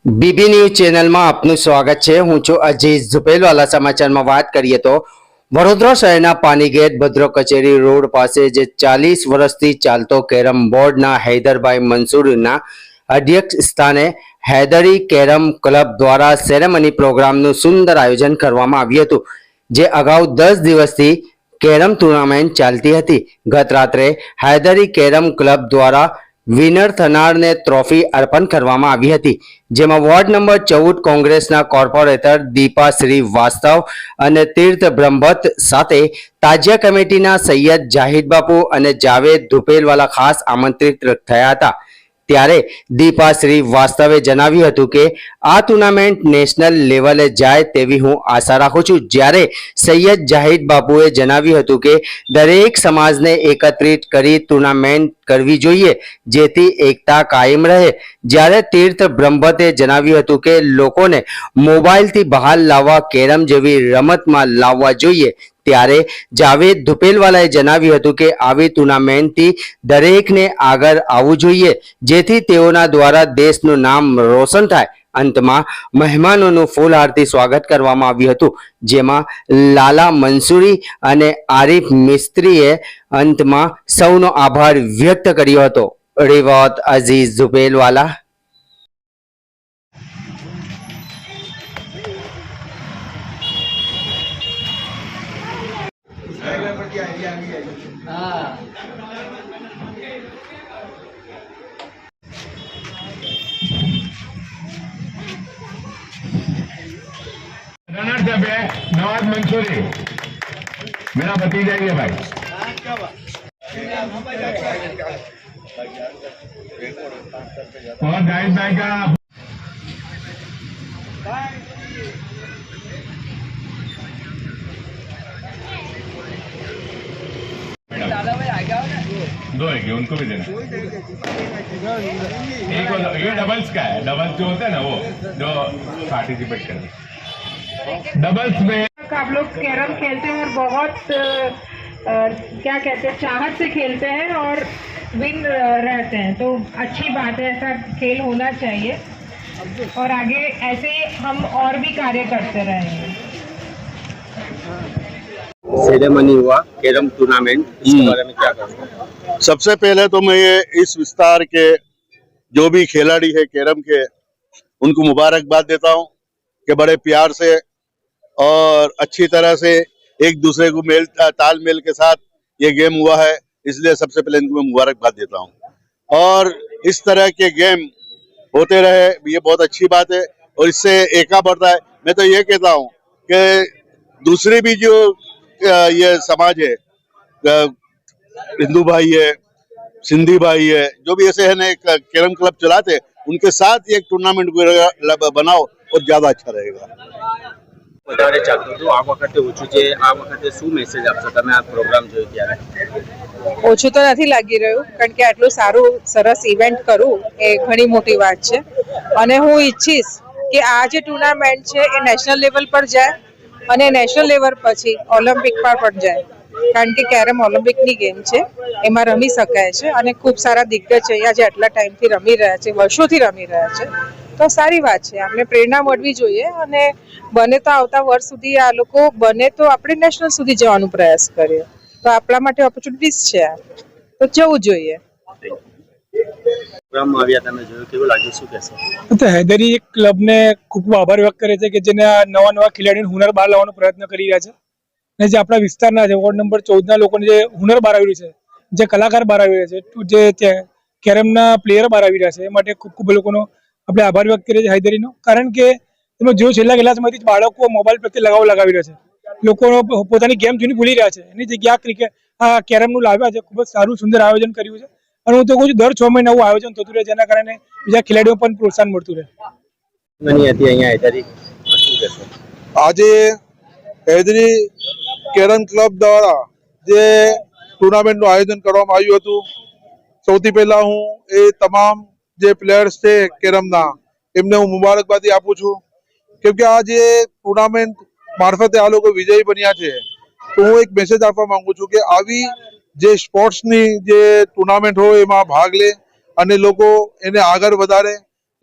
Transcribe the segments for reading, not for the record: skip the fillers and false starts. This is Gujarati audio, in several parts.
બીબી ન્યૂઝ ચેનલમાં આપનું સ્વાગત છે। હું છું અજીઝ ઝુપેલવાલા। સમાચારમાં વાત કરીએ તો વડોદરા શહેરના પાનીગેટ ભદ્ર કચેરી રોડ પાસે જે 40 વર્ષથી ચાલતો કેરમ બોર્ડના હૈદરભાઈ મંસૂરના અધ્યક્ષ સ્થાને હૈદરી કેરમ ક્લબ દ્વારા સેરેમની પ્રોગ્રામનું સુંદર આયોજન કરવામાં આવ્યું હતું, જે અગાઉ 10 દિવસથી કેરમ ટુર્નામેન્ટ ચાલતી હતી। ગત રાત્રે હૈદરી કેરમ ક્લબ દ્વારા વિનર થનારને ટ્રોફી અર્પણ કરવામાં આવી હતી, જેમાં વોર્ડ નંબર 14 કોંગ્રેસના કોર્પોરેટર દીપા શ્રીવાસ્તવ અને તીર્થ બ્રહ્મભટ્ટ સાથે તાજિયા કમિટીના સૈયદ જાહિદ બાપુ અને જાવેદ ધુપેલવાલા ખાસ આમંત્રિત થયા હતા। ત્યારે દીપા શ્રીવાસ્તવે જણાવ્યું હતું કે આ ટુર્નામેન્ટ નેશનલ લેવલે જાય તેવી હું આશા રાખું છું, જ્યારે સૈયદ જાહિદ બાપુએ જણાવ્યું હતું કે દરેક સમાજને એકત્રિત કરી ટુર્નામેન્ટ કરવી જોઈએ જેથી એકતા કાયમ રહે। જ્યારે તીર્થ બ્રહ્મભટ્ટે જણાવ્યું હતું કે લોકોને મોબાઈલથી બહાર લાવવા કેરમ જેવી રમતમાં લાવવા જોઈએ, ત્યારે જાવેદ ધુપેલવાલાએ જણાવ્યું હતું કે આવી ટુર્નામેન્ટથી દરેકને આગળ આવવું જોઈએ જેથી તેઓના દ્વારા દેશનું નામ રોશન થાય। અંતમાં મહેમાનોનું ફૂલહારથી સ્વાગત કરવામાં આવ્યું હતું, જેમાં લાલા મંસૂરી અને આરિફ મિસ્ત્રીએ અંતમાં સૌનો આભાર વ્યક્ત કર્યો હતો। રિવોત અઝીઝ ઝુપેલવાલા। रनर जब है नवाज मंसूरी, मेरा भतीजा ही है भाई। और जाहिद भाई का दो है, उनको भी देना। एक ये डबल्स का है, डबल्स जो होता है ना वो जो पार्टिसिपेट करते हैं डबल्स में। आप लोग कैरम खेलते हैं और बहुत क्या कहते हैं चाहत से खेलते हैं और विन रहते हैं, तो अच्छी बात है, ऐसा खेल होना चाहिए और आगे ऐसे हम और भी कार्य करते रहेंगे। सेरेमनी हुआ कैरम टूर्नामेंट, इसके बारे में क्या कहोगे? सबसे पहले तो मैं ये इस विस्तार के जो भी खिलाड़ी है कैरम के, उनको मुबारकबाद देता हूँ कि बड़े प्यार से और अच्छी तरह से एक दूसरे को तालमेल के साथ ये गेम हुआ है, इसलिए सबसे पहले इनको मैं मुबारकबाद देता हूँ। और इस तरह के गेम होते रहे, ये बहुत अच्छी बात है और इससे एका बढ़ता है। मैं तो ये कहता हूँ कि दूसरी भी जो ये समाज है, हिंदू भाई है, सिंधी भाई है, जो भी ऐसे है ना कैरम क्लब चलाते हैं, उनके साथ एक टूर्नामेंट बनाओ और ज्यादा अच्छा रहेगा। વધારે ચાલતું હતું આ વખતે ઓછું છે, આ વખતે શું મેસેજ આપશો તમે આ પ્રોગ્રામ જોઈ ત્યારે? ઓછું તો નથી લાગી રહ્યું, કારણ કે આટલું સારું સરસ ઇવેન્ટ કરું એ ઘણી મોટી વાત છે અને હું ઈચ્છીશ કે આ જે ટુર્નામેન્ટ છે એ નેશનલ લેવલ પર જાય અને નેશનલ લેવલ પછી ઓલિમ્પિક પર પણ જાય, કારણ કે કેરમ ઓલિમ્પિકની ગેમ છે, એમાં રમી શકાય છે અને ખૂબ સારા દિગ્ગજ અહીંયા જે આટલા ટાઈમથી રમી રહ્યા છે, વર્ષોથી રમી રહ્યા છે, તો સારી વાત છે। આપણે પ્રેરણા મળવી જોઈએ અને બને તો આવતા વર્ષ સુધી આ લોકો બને તો આપણે નેશનલ સુધી જવાનો પ્રયાસ કરીએ, તો આપણા માટે ઓપોર્ચ્યુનિટીઝ છે, તો જવું જોઈએ। પ્રોગ્રામમાં આવ્યા તમે જોયું, કેવું લાગ્યું, શું કહેશો? તો હૈદરી ક્લબને ખૂબ આભાર વ્યક્ત કરે છે કે જેને આ નવા ખેલાડીઓને હુનર બહાર લાવવાનો પ્રયત્ન કરી રહ્યા છે અને જે આપણા વિસ્તારના છે વોર્ડ નંબર 14ના લોકોને જે હુનર બહાર આવી રહ્યું છે, જે કલાકાર બહાર આવી રહ્યા છે, જે કેરમના પ્લેયર બહાર આવી રહ્યા છે, એ માટે ખૂબ ખૂબ લોકોનો આપણે આભાર વ્યક્ત કરીએ છીએ હૈદરીનો, કારણ કે એમાં જો છેલ્લા કેટલા સમયથી બાળકો મોબાઈલ પ્રત્યે લગાવી રહ્યા છે, લોકો પોતાની ગેમ જૂની ભૂલી રહ્યા છે, એની જગ્યાએ આ કેરમનું લાવ્યા છે, ખૂબ જ સારું સુંદર આયોજન કર્યું છે અને હું તો કહું છું દર 6 મહિને આવું આયોજન થતું રહે, જેના કારણે બીજા ખેલાડીઓ પણ પ્રોત્સાહન મળતું રહે। આજે હૈદરી કેરમ ક્લબ દ્વારા જે ટુર્નામેન્ટનું આયોજન કરવામાં આવ્યું હતું, સૌથી પહેલા હું એ તમામ જે પ્લેયર્સ છે કેરમના એમને હું મુબારકબાદી આપું છું, કેમ કે આ જે ટુર્નામેન્ટ મારફતે આ લોકો વિજયી બન્યા છે, તો હું એક મેસેજ આપવા માંગુ છું કે આવી જે સ્પોર્ટ્સની જે ટુર્નામેન્ટ હોય એમાં ભાગ લે અને લોકો એને આગળ વધારે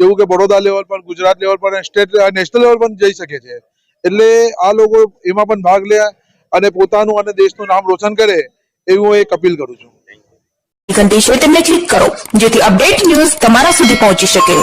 એવું કે બરોડા લેવલ પર, ગુજરાત લેવલ પર, સ્ટેટ નેશનલ લેવલ પર જઈ શકે છે. એટલે આ લોકો એમાં પણ ભાગ લે અને પોતાનું અને દેશનું નામ રોશન કરે એવું હું એક અપીલ કરું છું. ઘંટી છે તેમને ક્લિક કરો જેથી અપડેટ ન્યૂઝ તમારા સુધી પહોંચી શકે.